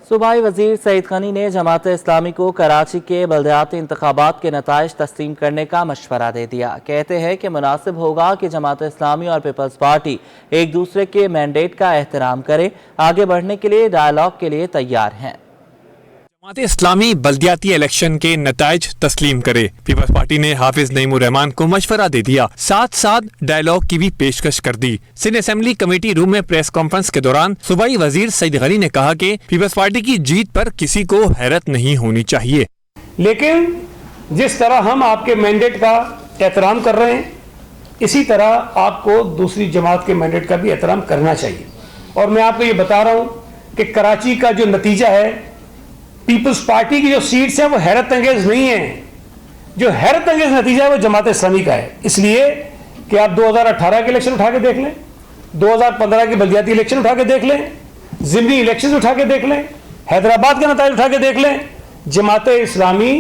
صوبائی وزیر سعید غنی نے جماعت اسلامی کو کراچی کے بلدیاتی انتخابات کے نتائج تسلیم کرنے کا مشورہ دے دیا۔ کہتے ہیں کہ مناسب ہوگا کہ جماعت اسلامی اور پیپلز پارٹی ایک دوسرے کے مینڈیٹ کا احترام کرے، آگے بڑھنے کے لیے ڈائیلاگ کے لیے تیار ہیں۔ جماعت اسلامی بلدیاتی الیکشن کے نتائج تسلیم کرے۔ پیپلز پارٹی نے حافظ نعیم الرحمان کو مشورہ دے دیا، ساتھ ساتھ ڈائیلاگ کی بھی پیشکش کر دی۔ سندھ اسمبلی کمیٹی روم میں پریس کانفرنس کے دوران صوبائی وزیر سعید غنی نے کہا کہ پیپلز پارٹی کی جیت پر کسی کو حیرت نہیں ہونی چاہیے، لیکن جس طرح ہم آپ کے مینڈیٹ کا احترام کر رہے ہیں، اسی طرح آپ کو دوسری جماعت کے مینڈیٹ کا بھی احترام کرنا چاہیے۔ اور میں آپ کو یہ بتا رہا ہوں کہ کراچی کا جو نتیجہ ہے، پیپلز پارٹی کی جو سیٹس ہیں وہ حیرت انگیز نہیں ہیں، جو حیرت انگیز نتیجہ ہے وہ جماعت اسلامی کا ہے۔ اس لیے کہ آپ 2018 کے الیکشن اٹھا کے دیکھ لیں، 2015 کے بلدیاتی الیکشن اٹھا کے دیکھ لیں، ضمنی الیکشن اٹھا کے دیکھ لیں، حیدرآباد کے نتائج اٹھا کے دیکھ لیں، جماعت اسلامی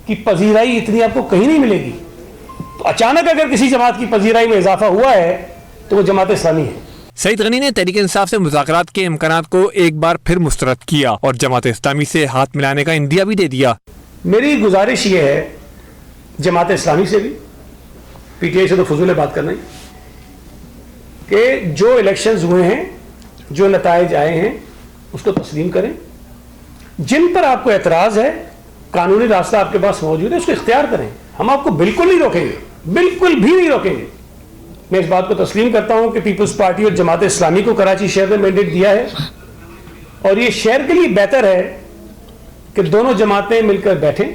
کی پذیرائی اتنی آپ کو کہیں نہیں ملے گی۔ تو اچانک اگر کسی جماعت کی پذیرائی میں اضافہ ہوا ہے تو وہ جماعت اسلامی ہے۔ سعید غنی نے تحریک انصاف سے مذاکرات کے امکانات کو ایک بار پھر مسترد کیا اور جماعت اسلامی سے ہاتھ ملانے کا عندیہ بھی دے دیا۔ میری گزارش یہ ہے جماعت اسلامی سے بھی، پی ٹی آئی سے تو فضول بات کرنا ہی، کہ جو الیکشنز ہوئے ہیں، جو نتائج آئے ہیں اس کو تسلیم کریں۔ جن پر آپ کو اعتراض ہے، قانونی راستہ آپ کے پاس موجود ہے، اس کو اختیار کریں۔ ہم آپ کو بالکل نہیں روکیں گے، بالکل بھی نہیں روکیں گے۔ میں اس بات کو تسلیم کرتا ہوں کہ پیپلز پارٹی اور جماعت اسلامی کو کراچی شہر میں مینڈیٹ دیا ہے، اور یہ شہر کے لیے بہتر ہے کہ دونوں جماعتیں مل کر بیٹھیں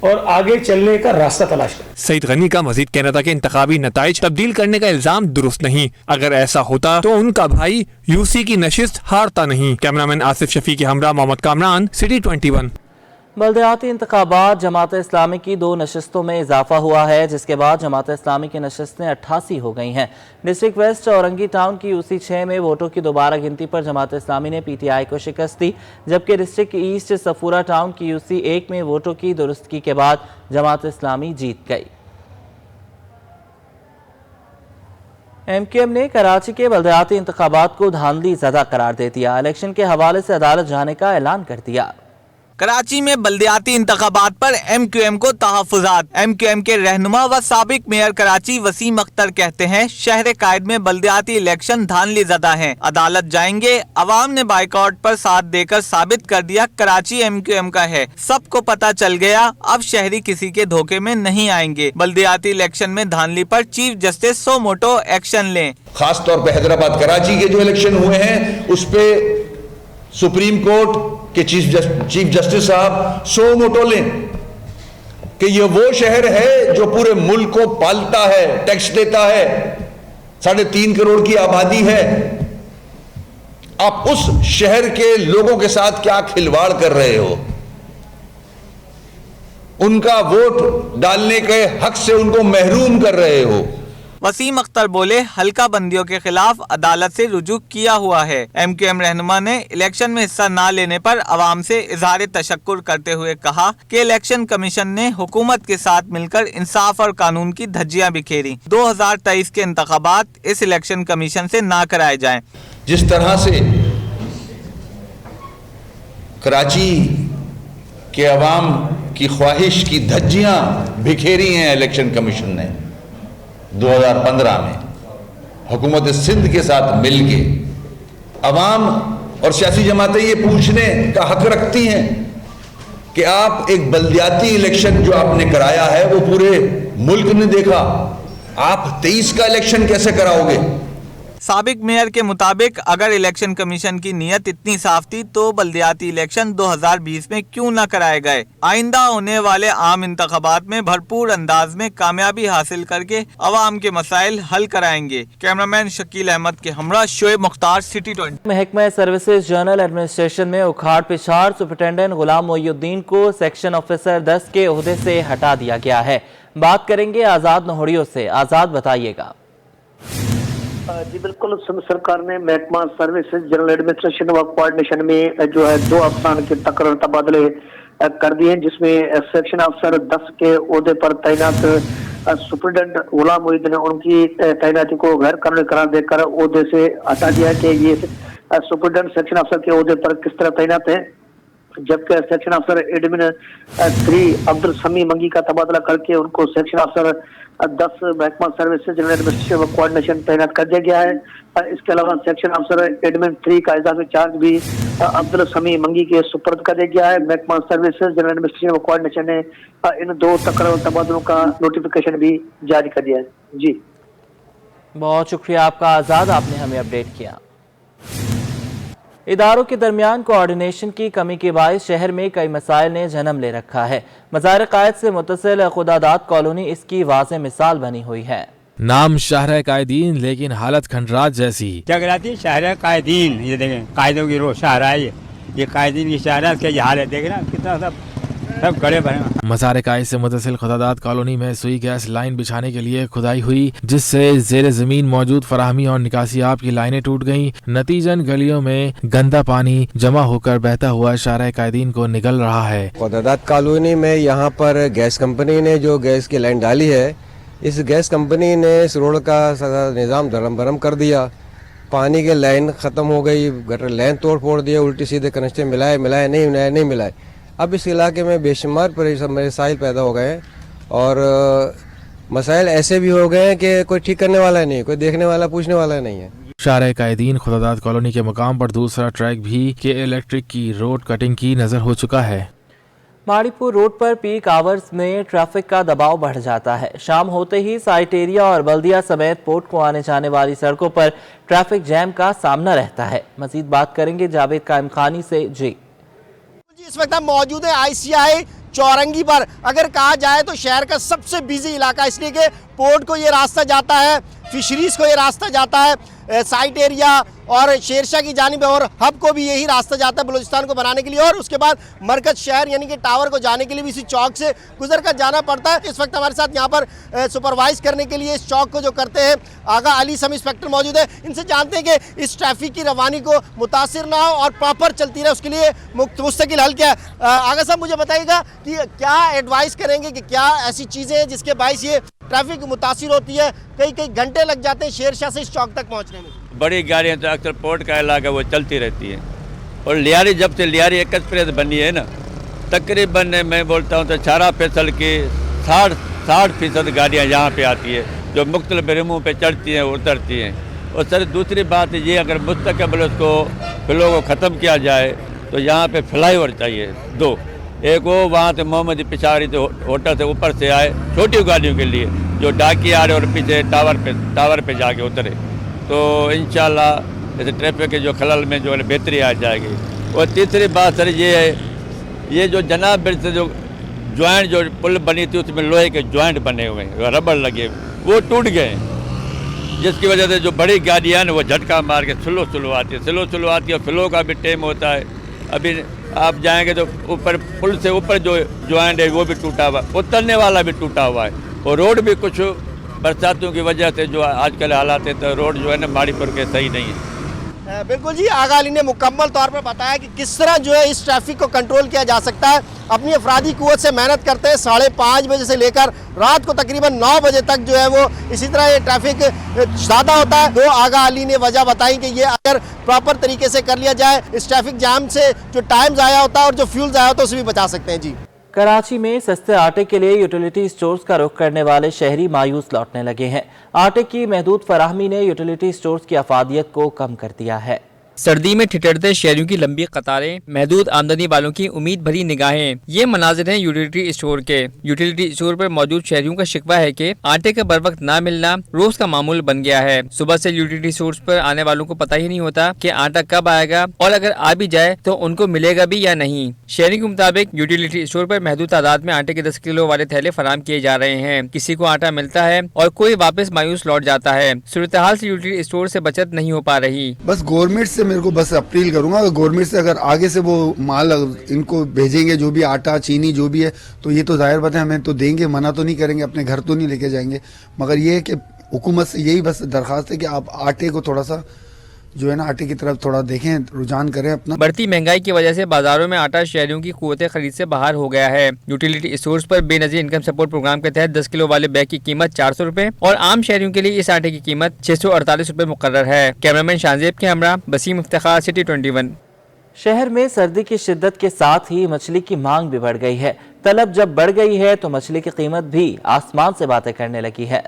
اور آگے چلنے کا راستہ تلاش کریں۔ سعید غنی کا مزید کہنا تھا کہ انتخابی نتائج تبدیل کرنے کا الزام درست نہیں، اگر ایسا ہوتا تو ان کا بھائی یو سی کی نشست ہارتا نہیں۔ کیمرامین آصف شفیع کے ہمراہ محمد کامران، سٹی 21۔ بلدیاتی انتخابات جماعت اسلامی کی 2 نشستوں میں اضافہ ہوا ہے، جس کے بعد جماعت اسلامی کی نشستیں 88 ہو گئی ہیں۔ ڈسٹرکٹ ویسٹ اورنگی ٹاؤن کی UC 6 میں ووٹوں کی دوبارہ گنتی پر جماعت اسلامی نے PTI کو شکست دی، جبکہ ڈسٹرکٹ ایسٹ صفورہ ٹاؤن کی UC 1 میں ووٹوں کی درستگی کے بعد جماعت اسلامی جیت گئی۔ MQM نے کراچی کے بلدیاتی انتخابات کو دھاندلی زدہ قرار دے دیا، الیکشن کے حوالے سے عدالت جانے کا اعلان کر دیا۔ کراچی میں بلدیاتی انتخابات پر MQM کو تحفظات۔ MQM کے رہنما و سابق میئر کراچی وسیم اختر کہتے ہیں شہر قائد میں بلدیاتی الیکشن دھاندلی زدہ ہیں، عدالت جائیں گے۔ عوام نے بائیکاٹ پر ساتھ دے کر ثابت کر دیا کراچی MQM کا ہے، سب کو پتہ چل گیا، اب شہری کسی کے دھوکے میں نہیں آئیں گے۔ بلدیاتی الیکشن میں دھاندلی پر chief justice suo motu action لیں۔ خاص طور پہ حیدرآباد کراچی کے جو الیکشن ہوئے ہیں اس پہ سپریم کورٹ کہ چیف جسٹس صاحب سو موٹو لیں کہ یہ وہ شہر ہے جو پورے ملک کو پالتا ہے، ٹیکس دیتا ہے، 3.5 کروڑ کی آبادی ہے۔ آپ اس شہر کے لوگوں کے ساتھ کیا کھلواڑ کر رہے ہو؟ ان کا ووٹ ڈالنے کے حق سے ان کو محروم کر رہے ہو۔ وسیم اختر بولے حلقہ بندیوں کے خلاف عدالت سے رجوع کیا ہوا ہے۔ MQM رہنما نے الیکشن میں حصہ نہ لینے پر عوام سے اظہار تشکر کرتے ہوئے کہا کہ الیکشن کمیشن نے حکومت کے ساتھ مل کر انصاف اور قانون کی دھجیاں بکھیری۔ 2023 کے انتخابات اس الیکشن کمیشن سے نہ کرائے جائیں۔ جس طرح سے کراچی کے عوام کی خواہش کی دھجیاں بکھیری ہیں الیکشن کمیشن نے 2015 میں حکومت سندھ کے ساتھ مل کے، عوام اور سیاسی جماعتیں یہ پوچھنے کا حق رکھتی ہیں کہ آپ ایک بلدیاتی الیکشن جو آپ نے کرایا ہے وہ پورے ملک نے دیکھا، آپ 23 کا الیکشن کیسے کراؤ گے؟ سابق میئر کے مطابق اگر الیکشن کمیشن کی نیت اتنی صاف تھی تو بلدیاتی الیکشن 2020 میں کیوں نہ کرائے گئے؟ آئندہ ہونے والے عام انتخابات میں بھرپور انداز میں کامیابی حاصل کر کے عوام کے مسائل حل کرائیں گے۔ کیمرامین شکیل احمد کے ہمراہ شعیب مختار، سٹی 20۔ محکمہ سروسز جنرل ایڈمنسٹریشن میں اکھاڑ پچھاڑ سپرنٹینڈنٹ غلام محی الدین کو سیکشن آفیسر 10 کے عہدے سے ہٹا دیا گیا ہے۔ بات کریں گے آزاد نہوڑیوں سے۔ آزاد، بتائیے گا۔ جی بالکل، سرکار نے محکمہ سروسز جنرل ایڈمنسٹریشن و کوارڈینیشن میں جو ہے 2 افسران کے تقرر تبادلے کر دیے ہیں، جس میں سیکشن افسر 10 کے عہدے پر تعینات سپرنٹینڈنٹ غلام محی الدین نے ان کی تعیناتی کو غیر قانونی قرار دے کر عہدے سے ہٹا دیا کہ یہ सुपरिटेंडेंट सेक्शन अफसर के ओहदे पर किस तरह तैनात हैं, जबकि सेक्शन अफसर एडमिन 3 अब्दुल समी मंगी का तबादला करके उनको सेक्शन अफसर 10 महकमा सर्विसेज जनरल एडमिनिस्ट्रेशन व कोऑर्डिनेशन तैनात कर दिया गया है। इसके अलावा सेक्शन अफसर एडमिन 3 का इजाफी चार्ज भी अब्दुल समी मंगी के सुपर्द कर दिया गया है। महकमा सर्विसेज जनरल एडमिनिस्ट्रेशन व कोऑर्डिनेशन ने इन 2 तकरीर तबादलों का नोटिफिकेशन भी जारी कर दिया है। जी बहुत शुक्रिया आपका आज़ाद, आपने हमें अपडेट किया। इदारों के दरमियान कोऑर्डिनेशन की कमी के बायस शहर में कई मसाइल ने जन्म ले रखा है। मज़ार कायद से मुत्तसिल खुदादात कॉलोनी इसकी वाज़ेह मिसाल बनी हुई है। नाम शहर कायदीन, लेकिन हालत खंडरात जैसी। जगराती शहर कायदीन, ये देखें कायदों की रोज शहर है, ये कायदीन की शहर के हाल है, देख रहे हैं कितना सब गड़े भरे। मज़ार कायद से मुत्तसिल खुदादात कॉलोनी में सुई गैस लाइन बिछाने के लिए खुदाई हुई, जिससे जेर जमीन मौजूद फराहमी और निकासी आब की लाइनें टूट गईं। नतीजन गलियों में गंदा पानी जमा होकर बहता हुआ शहर कायदीन को निगल रहा है। खुदादात कॉलोनी में यहाँ पर गैस कंपनी ने जो गैस की लाइन डाली है, इस गैस कंपनी ने इस रोड का सारा निज़ाम धर्म भरम कर दिया। पानी के लाइन ख़त्म हो गई, गटर लाइन तोड़ फोड़ दिया, उल्टी सीधे कनेक्शन मिलाए नहीं मिलाए। अब इस इलाके में बेशुमार मसाइल पैदा हो गए हैं और मसाइल ऐसे भी हो गए हैं कि कोई ठीक करने वाला नहीं, कोई देखने वाला पूछने वाला नहीं है। शहर कायदीन खुदादात कॉलोनी के मुकाम पर दूसरा ट्रैक भी के इलेक्ट्रिक की रोड कटिंग की नज़र हो चुका है। माड़ीपुर रोड पर पीक आवर्स में ट्रैफिक का दबाव बढ़ जाता है। शाम होते ही साइट एरिया और बल्दिया समेत पोर्ट को आने जाने वाली सड़कों पर ट्रैफिक जैम का सामना रहता है। मजीद बात करेंगे जावेद कायम खानी से। जी इस वक्त हम मौजूद है ICI चौरंगी पर। अगर कहा जाए तो शहर का सबसे बिजी इलाका, इसलिए कि पोर्ट को ये रास्ता जाता है, फिशरीज को ये रास्ता जाता है, साइट एरिया और शेरशाह की जानिब और हब को भी यही रास्ता जाता है बलूचिस्तान को बनाने के लिए, और उसके बाद मरकज शहर यानी कि टावर को जाने के लिए भी इसी चौक से गुजर कर जाना पड़ता है। इस वक्त हमारे साथ यहाँ पर सुपरवाइज करने के लिए इस चौक को जो करते हैं आगा अली सब इंस्पेक्टर मौजूद है। इनसे जानते हैं कि इस ट्रैफिक की रवानी को मुतासिर ना हो और प्रॉपर चलती रहे, उसके लिए मुस्तकिल हल क्या है। आगा साहब मुझे बताइएगा कि क्या एडवाइस करेंगे कि क्या ऐसी चीज़ें हैं जिसके बायस ये ट्रैफिक मुतासिर होती है, कई घंटे लग जाते हैं शेरशाह से इस चौक तक पहुँचने में। बड़ी गाड़ियाँ तो अक्सर पोर्ट का इलाका वो चलती रहती है, और लियारी जब से लियारी एक्सप्रेस बनी है ना, तकरीबन मैं बोलता हूँ तो 4 फीसद की 60% गाड़ियाँ यहाँ पे आती है, जो मुख्तलिफ रिमों पे चढ़ती हैं उतरती हैं। और सर दूसरी बात ये, अगर मुस्तकबिल उसको फ्लो को ख़त्म किया जाए तो यहाँ पे फ्लाईओवर चाहिए 2, एक वो वहाँ से मोहम्मदी पिशावरी से होटल से ऊपर से आए छोटी गाड़ियों के लिए, जो डाकी आ रहे और पीछे टावर पे जाके उतरे, तो इंशाल्लाह इस ट्रैफिक के जो खलल में जो है बेहतरी आ जाएगी। और तीसरी बात सर ये है, ये जो जनाब ब्रिज से जो जॉइंट जो पुल बनी थी उसमें लोहे के जॉइंट बने हुए हैं, रबड़ लगे, वो टूट गए, जिसकी वजह से जो बड़ी गाड़ियाँ हैं वो झटका मार के स्लो आती है, फ्लो का भी टाइम होता है। अभी आप जाएंगे तो ऊपर पुल से ऊपर जो जॉइंट है वो भी टूटा हुआ, उतरने वाला भी टूटा हुआ है, और रोड भी कुछ बरसातों की वजह से जो आजकल हालात है तो रोड जो है ना माड़ीपुर के सही नहीं है। बिल्कुल जी, आगा अली ने मुकम्मल तौर पर बताया कि किस तरह जो है इस ट्रैफिक को कंट्रोल किया जा सकता है। अपनी अफरादी कुव्वत से मेहनत करते हैं, 5:30 बजे से लेकर रात को तकरीबन 9 बजे तक जो है वो इसी तरह ये ट्रैफिक ज़्यादा होता है। तो आगा अली ने वजह बताई कि ये अगर प्रॉपर तरीके से कर लिया जाए, इस ट्रैफिक जाम से जो टाइम ज़ाया होता है और जो फ्यूल ज़ाया होता है उसे भी बचा सकते हैं। जी कराची में सस्ते आटे के लिए यूटिलिटी स्टोर्स का रुख करने वाले शहरी मायूस लौटने लगे हैं। आटे की महदूद फराहमी ने यूटिलिटी स्टोर्स की अफादियत को कम कर दिया है। सर्दी में ठिठुरते शहरियों की लंबी कतारें, महदूद आमदनी वालों की उम्मीद भरी निगाहें, ये मनाजिर हैं यूटिलिटी स्टोर के। यूटिलिटी स्टोर पर मौजूद शहरियों का शिकवा है कि आटे का बर वक्त ना मिलना रोज का मामूल बन गया है। सुबह से यूटिलिटी स्टोर पर आने वालों को पता ही नहीं होता कि आटा कब आएगा, और अगर आ भी जाए तो उनको मिलेगा भी या नहीं। शहरी के मुताबिक यूटिलिटी स्टोर पर महदूद तादाद में आटे के 10 किलो वाले थैले फराहम किए जा रहे हैं। किसी को आटा मिलता है और कोई वापस मायूस लौट जाता है। सूरत हाल से यूटिलिटी स्टोर से बचत नहीं हो पा रही। बस गवर्नमेंट से मेरे को बस अपील करूंगा, गवर्नमेंट से अगर आगे से वो माल इनको भेजेंगे, जो भी आटा चीनी जो भी है, तो ये तो जाहिर बात है हमें तो देंगे, मना तो नहीं करेंगे, अपने घर तो नहीं लेके जाएंगे, मगर ये है कि हुकूमत से यही बस दरख्वास्त है कि आप आटे को थोड़ा सा जो है ना आटे की तरफ थोड़ा देखें, रुझान करें अपना। बढ़ती महंगाई की वजह से बाजारों में आटा शहरियों की कुव्वत खरीद से बाहर हो गया है। यूटिलिटी स्टोर्स पर बेनजीर इनकम सपोर्ट प्रोग्राम के तहत 10 किलो वाले बैग की कीमत 400 रुपए और आम शहरियों के लिए इस आटे की कीमत 648 रुपए मुकर्रर है। कैमरामैन शाहजेब के हमरा वसीम इफ्तिखार, सिटी 21। शहर में सर्दी की शिद्दत के साथ ही मछली की मांग भी बढ़ गई है। तलब जब बढ़ गई है तो मछली की कीमत भी आसमान से बातें करने लगी है।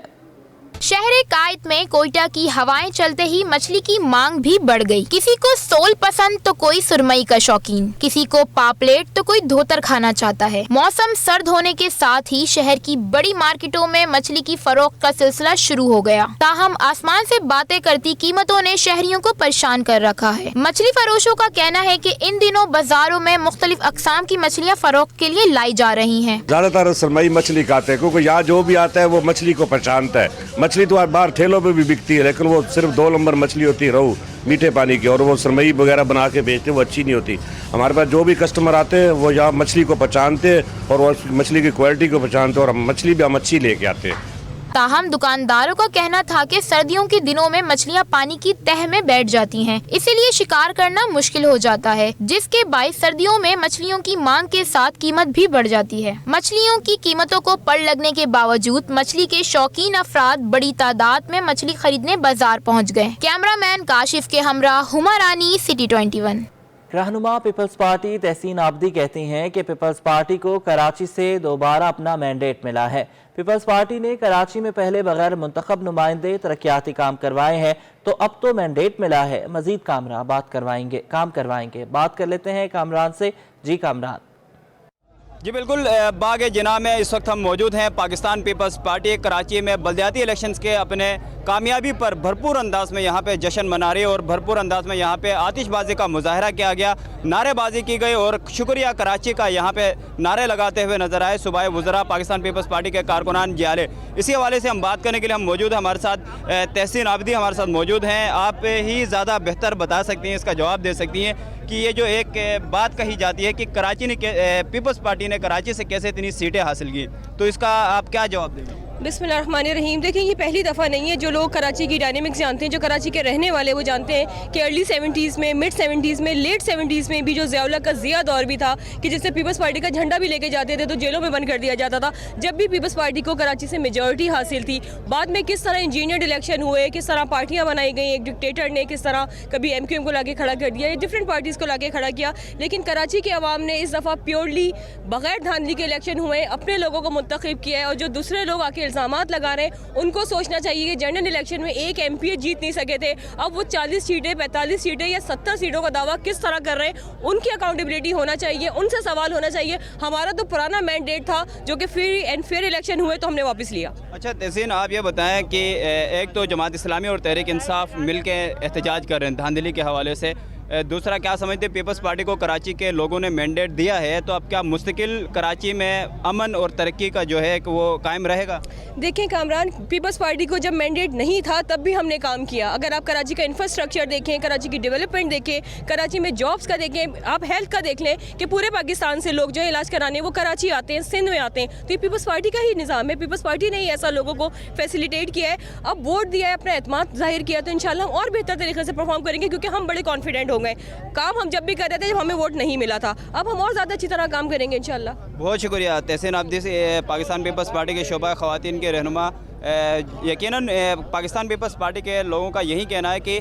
शहर कायद में कोयटा की हवाएं चलते ही मछली की मांग भी बढ़ गई। किसी को सोल पसंद तो कोई सुरमई का शौकीन, किसी को पापलेट तो कोई धोतर खाना चाहता है। मौसम सर्द होने के साथ ही शहर की बड़ी मार्केटों में मछली की फरोख्त का सिलसिला शुरू हो गया। ताहम आसमान से बातें करती कीमतों ने शहरियों को परेशान कर रखा है। मछली फरोशों का कहना है कि इन दिनों बाजारों में मुख्तलिफ अकसाम की मछलियाँ फरोख्त के लिए लाई जा रही है। ज्यादातर सुरमई मछली खाते हैं क्योंकि यहाँ जो भी आता है वो मछली को पहचानता है। मछली तो बाहर ठेलों पे भी बिकती है लेकिन वो सिर्फ 2 नंबर मछली होती है, रोहू मीठे पानी की, और वो सुरमई वगैरह बना के बेचते हैं, वो अच्छी नहीं होती। हमारे पास जो भी कस्टमर आते हैं वो यहाँ मछली को पहचानते हैं और वो मछली की क्वालिटी को पहचानते हैं और मछली भी हम अच्छी लेके आते हैं। ताहम दुकानदारों का कहना था कि सर्दियों के दिनों में मछलियां पानी की तह में बैठ जाती हैं, इसीलिए शिकार करना मुश्किल हो जाता है, जिसके बायस सर्दियों में मछलियों की मांग के साथ कीमत भी बढ़ जाती है। मछलियों की कीमतों को पड़ लगने के बावजूद मछली के शौकीन अफराद बड़ी तादाद में मछली खरीदने बाजार पहुँच गए। कैमरामैन काशिफ के हमरा हुमा रानी, सिटी 21। रहनुमा पीपल्स पार्टी तहसीन आबदी कहती हैं कि पीपल्स पार्टी को कराची से दोबारा अपना मैंडेट मिला है। पीपल्स पार्टी ने कराची में पहले बगैर मुंतखब नुमाइंदे तरक्याती काम करवाए हैं, तो अब तो मैंडेट मिला है, मजीद काम करवाएंगे। बात कर लेते हैं कामरान से। जी कामरान। जी बिल्कुल, बाग जिना में इस वक्त हम मौजूद हैं। पाकिस्तान पीपल्स पार्टी कराची में बल्दियाती इलेक्शंस के अपने कामयाबी पर भरपूर अंदाज में यहाँ पे जश्न मना रही है और भरपूर अंदाज में यहाँ पे आतिशबाजी का मुजाहरा किया गया, नारेबाजी की गई और शुक्रिया कराची का यहाँ पे नारे लगाते हुए नजर आए सूबाई वज़रा पाकिस्तान पीपल्स पार्टी के कारकुनान जियाले। इसी हवाले से हम बात करने के लिए हम मौजूद हैं, हमारे साथ तहसीन आबदी हमारे साथ मौजूद हैं। आप ही ज़्यादा बेहतर बता सकती हैं, इसका जवाब दे सकती हैं कि ये जो एक बात कही जाती है कि कराची ने पीपल्स पार्टी ने कराची से कैसे इतनी सीटें हासिल की, तो इसका आप क्या जवाब देंगे? बिस्मिल्लाहिर्रहमानिर्रहीम। देखिए, ये पहली दफ़ा नहीं है, जो लोग कराची की डायनेमिक्स जानते हैं, जो कराची के रहने वाले वो जानते हैं कि अर्ली 70s में, मिड 70s में, लेट 70s में भी जो ज़ियाउल्लाह का ज़िया दौर भी था कि जिससे पीपल्स पार्टी का झंडा भी लेके जाते थे तो जेलों में बंद कर दिया जाता था। जब भी पीपल्स पार्टी को कराची से मेजॉरिटी हासिल थी, बाद में किस तरह इंजीनियर्ड इलेक्शन हुए, किस तरह पार्टियाँ बनाई गई, एक डिक्टेटर ने किस तरह कभी MQM को लाके खड़ा कर दिया, डिफरेंट पार्टीज़ को लाके खड़ा किया, लेकिन कराची के अवाम ने इस दफ़ा प्योरली बग़ैर धांधली के इलेक्शन हुए, अपने लोगों को मुंतखब किया है। और जो दूसरे लोग आके इल्ज़ामात लगा रहे हैं, उनको सोचना चाहिए कि जनरल इलेक्शन में एक MP जीत नहीं सके थे, अब वो 40 सीटें, 45 सीटें या 70 सीटों का दावा किस तरह कर रहे हैं, उनकी अकाउंटेबिलिटी होना चाहिए, उनसे सवाल होना चाहिए। हमारा तो पुराना मैंडेट था जो कि फ्री एंड फेयर इलेक्शन हुए तो हमने वापस लिया। अच्छा तहसीन, आप ये बताएं कि एक तो जमात इस्लामी और तहरीक इंसाफ मिल के एहतजाज कर रहे हैं धांधली के हवाले से, दूसरा क्या समझते हैं पीपल्स पार्टी को कराची के लोगों ने मैंडेट दिया है, तो अब क्या मुस्तकिल कराची में अमन और तरक्की का जो है कि वो कायम रहेगा? देखें कामरान, पीपल्स पार्टी को जब मैंडेट नहीं था तब भी हमने काम किया। अगर आप कराची का इंफ्रास्ट्रक्चर देखें, कराची की डेवलपमेंट देखें, कराची में जॉब्स का देखें, आप हेल्थ का देख लें कि पूरे पाकिस्तान से लोग जो है इलाज कराने वो कराची आते हैं, सिंध में आते हैं, तो ये पीपल्स पार्टी का ही निज़ाम है। पीपल्स पार्टी ने ही ऐसा लोगों को फैसिलिटेट किया है। अब वोट दिया है, अपना एतमाद जाहिर किया, तो इंशाल्लाह हम और बेहतर तरीके से परफॉर्म करेंगे, क्योंकि हम बड़े कॉन्फिडेंट हो गए। काम हम जब भी कर रहे थे जब हमें वोट नहीं मिला था, अब हम और ज़्यादा अच्छी तरह काम करेंगे इंशाल्लाह। बहुत शुक्रिया तहसीन आबदी से, पाकिस्तान पीपल्स पार्टी के शोबा ख़वातीन के रहनुमा। यकीनन पाकिस्तान पीपल्स पार्टी के लोगों का यही कहना है कि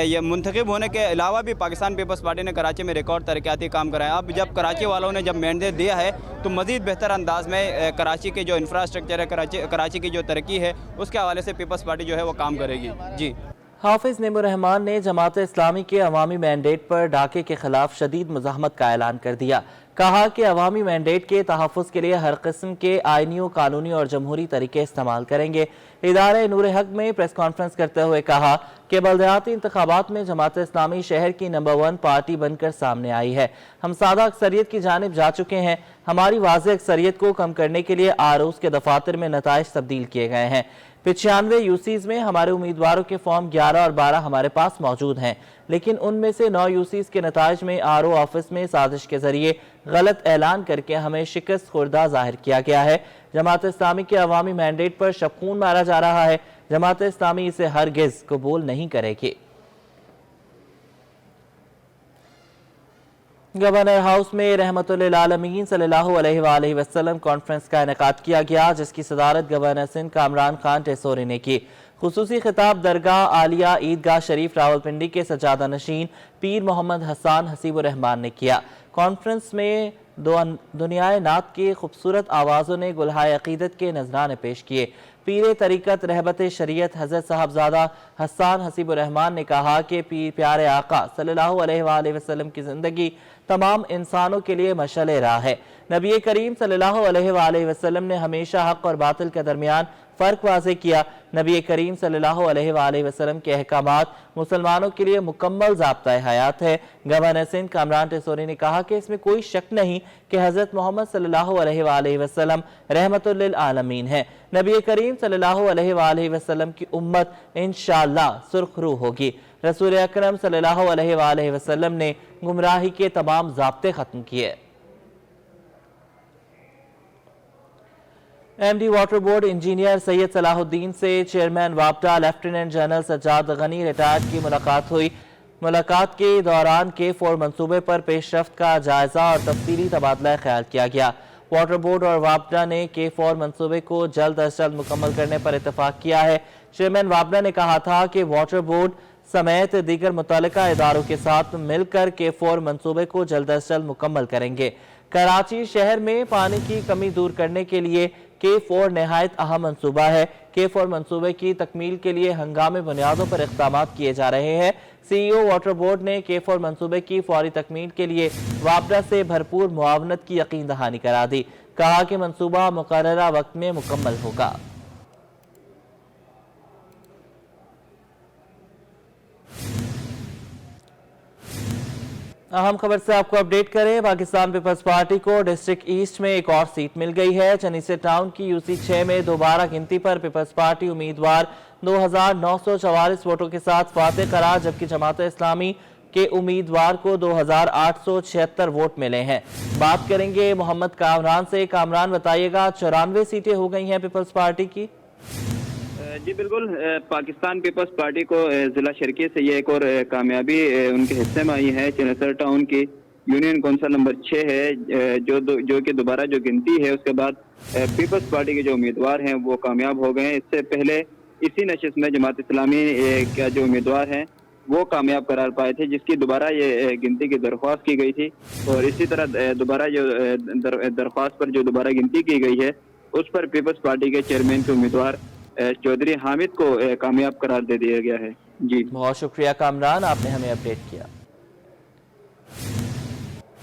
ये मुंतखब होने के अलावा भी पाकिस्तान पीपल्स पार्टी ने कराची में रिकॉर्ड तरक्याती काम कराया। अब जब कराची वालों ने जब मैंडेट दिया है तो मज़ीद बेहतर अंदाज में कराची के जो इंफ्रास्ट्रक्चर है, कराची की जो तरक्की है, उसके हवाले से पीपल्स पार्टी जो है वो काम करेगी। जी। हाफिज नेमुर रहमान ने जमात इस्लामी के अवामी मैंडेट पर डाके के खिलाफ शदीद मुज़ाहमत का ऐलान कर दिया। कहा कि अवामी मैंडेट के तहफ़्फ़ुज़ के लिए हर किस्म के आइनी, कानूनी और जमहूरी तरीके इस्तेमाल करेंगे। इदारे नूर हक में प्रेस कॉन्फ्रेंस करते हुए कहा कि बल्दियाती इंतखाबात में जमात इस्लामी शहर की नंबर 1 पार्टी बनकर सामने आई है। हम सादा अक्सरियत की जानिब जा चुके हैं। हमारी वाज़ेह अक्सरियत को कम करने के लिए आरोज़ के दफातर में नताइज तब्दील किए गए हैं। 95 यूसीज में हमारे उम्मीदवारों के फॉर्म 11 और 12 हमारे पास मौजूद हैं, लेकिन उनमें से 9 यूसीज के नताइज में RO ऑफिस में साजिश के जरिए गलत ऐलान करके हमें शिकस्त खुर्दा जाहिर किया गया है। जमात इस्लामी के अवामी मैंडेट पर शब खून मारा जा रहा है। जमात इस्लामी इसे हरगिज कबूल नहीं करेगी। गवर्नर हाउस में रहमतुल्लिल आलमीन सल्लल्लाहु अलैहि वसल्लम कॉन्फ्रेंस का इनेकाद किया गया, जिसकी सदारत गवर्नर सिंध कामरान खान टेसोरी ने की। खुसूसी खिताब दरगाह आलिया ईदगाह शरीफ रावलपिंडी के सजादा नशीन पीर मोहम्मद हसान हसीबुर रहमान ने किया। कॉन्फ्रेंस में दुनियाए नात की खूबसूरत आवाज़ों ने गुलहाए अकीदत के नजराने पेश किए। पीर तरीक़त रहबत शरीयत हज़रत साहबजादा हसान हसीबुर रहमान ने कहा कि प्यारे आका सल्लल्लाहु अलैहि वसल्लम की ज़िंदगी तमाम इंसानों के लिए मशअल राह है। नबी करीम सल्लल्लाहु अलैहि वसल्लम ने हमेशा हक़ और बातिल के दरमियान फ़र्क वाज़े किया। नबी करीम सल्लल्लाहु अलैहि वसल्लम के अहकामात मुसलमानों के लिए मुकम्मल ज़ाब्ता हयात है। गवर्नर सिंध कामरान टेसोरी ने कहा कि इसमें कोई शक नहीं कि हज़रत मोहम्मद सल्लल्लाहु अलैहि वसल्लम रहमतुल्लिल आलमीन है। नबी करीम सल्लल्लाहु अलैहि वसल्लम की उम्मत इंशाअल्लाह सुर्खरू होगी। रसूल अकरम सल्लल्लाहु अलैहि वसल्लम ने गुमराही के तमाम ज़ाब्ते ख़त्म किए। MD water board engineer Syed Salahuddin से चेयरमैन वापडा lieutenant general Sajjad Ghani retired की मुलाकात हुई। मुलाकात के दौरान K4 मंसूबे पर पेशरफ्त का जायजा और तफसीली तबादला ख्याल किया गया। वाटर बोर्ड और वापडा ने K4 मंसूबे को जल्द अज जल्द मुकम्मल करने पर इत्तफाक किया है। चेयरमैन वापडा ने कहा था कि वाटर बोर्ड समेत दीगर मुतल्लिका इदारों के साथ मिलकर K4 मंसूबे को जल्द अज जल्द मुकम्मल करेंगे। कराची शहर में पानी की कमी दूर करने के लिए K4 नहायत अहम मंसूबा है। K4 मंसूबे की तकमील के लिए हंगामी बुनियादों पर इक़दाम किए जा रहे हैं। CEO वाटर बोर्ड ने K4 मंसूबे की फौरी तकमील के लिए वापडा से भरपूर मुआवनत की यकीन दहानी करा दी। कहा कि मंसूबा मुकर्ररा वक्त में मुकम्मल होगा। अहम खबर से आपको अपडेट करें। पाकिस्तान पीपल्स पार्टी को डिस्ट्रिक्ट ईस्ट में एक और सीट मिल गई है। चनीसे टाउन की UC 6 में दोबारा गिनती पर पीपल्स पार्टी उम्मीदवार 2944 वोटों के साथ फातेह करार, जबकि जमात इस्लामी के उम्मीदवार को 2876 वोट मिले हैं। बात करेंगे मोहम्मद कामरान से। कामरान बताइएगा, 94 सीटें हो गई हैं पीपल्स पार्टी की। जी बिल्कुल, पाकिस्तान पीपल्स पार्टी को जिला शर्की से ये एक और कामयाबी उनके हिस्से में आई है। चनेसर टाउन की यूनियन कौंसिल नंबर 6 है, जो कि दोबारा जो गिनती है उसके बाद पीपल्स पार्टी के जो उम्मीदवार हैं वो कामयाब हो गए हैं। इससे पहले इसी नशिस्त में जमात इस्लामी का जो उम्मीदवार हैं वो कामयाब करार पाए थे, जिसकी दोबारा ये गिनती की दरख्वास्त की गई थी। और इसी तरह दोबारा जो दरख्वास्त पर जो दोबारा गिनती की गई है उस पर पीपल्स पार्टी के चेयरमैन के उम्मीदवार चौधरी हामिद को कामयाब करार दे दिया गया है। जी बहुत शुक्रिया कामरान, आपने हमें अपडेट किया।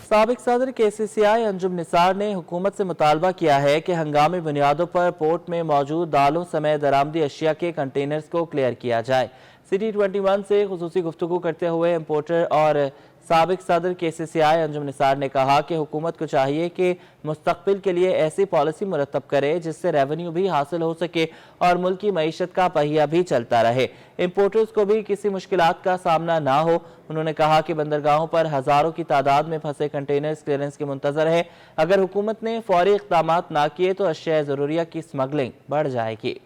साबिक सदर KCCI अंजुम निसार ने हुकूमत से मुतालबा किया है कि हंगामी बुनियादों पर पोर्ट में मौजूद दालों समेत दरामदी अशिया के कंटेनर्स को क्लियर किया जाए। सिटी 21 से खुसूसी गुफ्तगू करते हुए इम्पोर्टर और साबिक सदर KCCI अंजुम निसार ने कहा कि हुकूमत को चाहिए कि मुस्तकबिल के लिए ऐसी पॉलिसी मुरतब करे जिससे रेवेन्यू भी हासिल हो सके और मुल्क की मईशत का पहिया भी चलता रहे, इम्पोर्टर्स को भी किसी मुश्किलात का सामना ना हो। उन्होंने कहा कि बंदरगाहों पर हज़ारों की तादाद में फंसे कंटेनर्स क्लियरेंस के मुंतजर है। अगर हुकूमत ने फौरी इक़दामात ना किए तो अशिया ज़रूरिया की स्मगलिंग बढ़ जाएगी।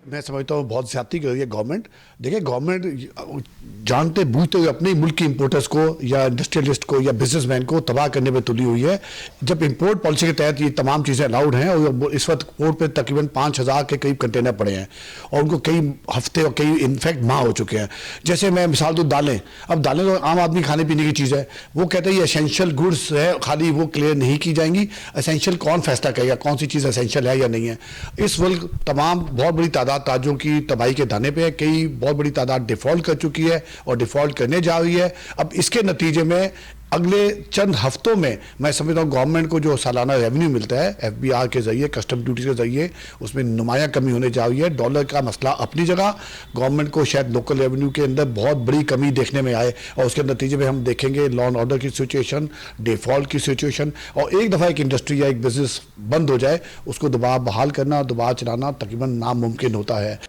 मैं समझता हूँ बहुत ज्यादती कर रही है गवर्नमेंट। देखिए, गवर्नमेंट जानते बूझते हुए अपने मुल्क के इंपोर्टर्स को या इंडस्ट्रियलिस्ट को या बिजनेसमैन को तबाह करने में तुली हुई है। जब इंपोर्ट पॉलिसी के तहत ये तमाम चीज़ें अलाउड हैं और इस वक्त पोर्ट पे तकरीबन 5000 के करीब कंटेनर पड़े हैं और उनको कई हफ्ते और कई इनफैक्ट माह हो चुके हैं। जैसे मैं मिसाल दूँ, दालें, अब दालें तो आम आदमी खाने पीने की चीज़ है। वो कहते हैं ये एसेंशियल गुड्स है, खाली वो क्लियर नहीं की जाएंगी। एसेंशियल कौन फैसला करेगा कौन सी चीज़ एसेंशियल है या नहीं है? इस वक्त तमाम बहुत बड़ी तादाद ताजों की तबाही के दाने पे है। कई बहुत बड़ी तादाद डिफॉल्ट कर चुकी है और डिफॉल्ट करने जा रही है। अब इसके नतीजे में अगले चंद हफ्तों में मैं समझता हूँ गवर्नमेंट को जो सालाना रेवेन्यू मिलता है FBR के जरिए, कस्टम ड्यूटी के जरिए, उसमें नुमाया कमी होने जा रही है। डॉलर का मसला अपनी जगह, गवर्नमेंट को शायद लोकल रेवेन्यू के अंदर बहुत बड़ी कमी देखने में आए और उसके नतीजे में हम देखेंगे लॉ एंड ऑर्डर की सिचुएशन, डिफॉल्ट की सिचुएशन, और एक दफ़ा एक इंडस्ट्री या एक बिजनेस बंद हो जाए उसको दोबारा बहाल करना, दोबारा चलाना तकरीबन नामुमकिन होता है।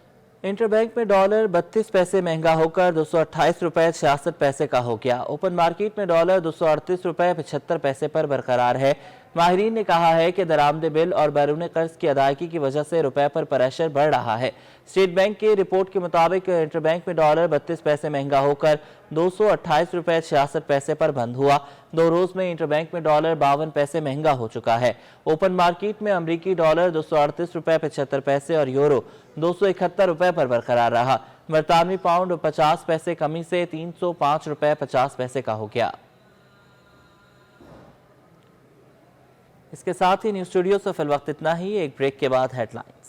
इंटरबैंक में डॉलर 32 पैसे महंगा होकर 228 रुपए 66 पैसे का हो गया। ओपन मार्केट में डॉलर 238 रुपए 75 पैसे पर बरकरार है। माहिरीन ने कहा है कि दरामद बिल और बैरून कर्ज की अदायगी की वजह से रुपए पर प्रेशर बढ़ रहा है। स्टेट बैंक की रिपोर्ट के मुताबिक इंटरबैंक में डॉलर 32 पैसे महंगा होकर 228 रुपए 66 पैसे पर बंद हुआ। 2 रोज में इंटरबैंक में डॉलर 52 पैसे महंगा हो चुका है। ओपन मार्केट में अमरीकी डॉलर 238 रुपए 75 पैसे और यूरो 271 रुपए पर बरकरार रहा। बरतानवी पाउंड 50 पैसे कमी से 305 रुपए 50 पैसे का हो गया। इसके साथ ही न्यूज़ स्टूडियो से फिल वक्त इतना ही। एक ब्रेक के बाद हेडलाइन।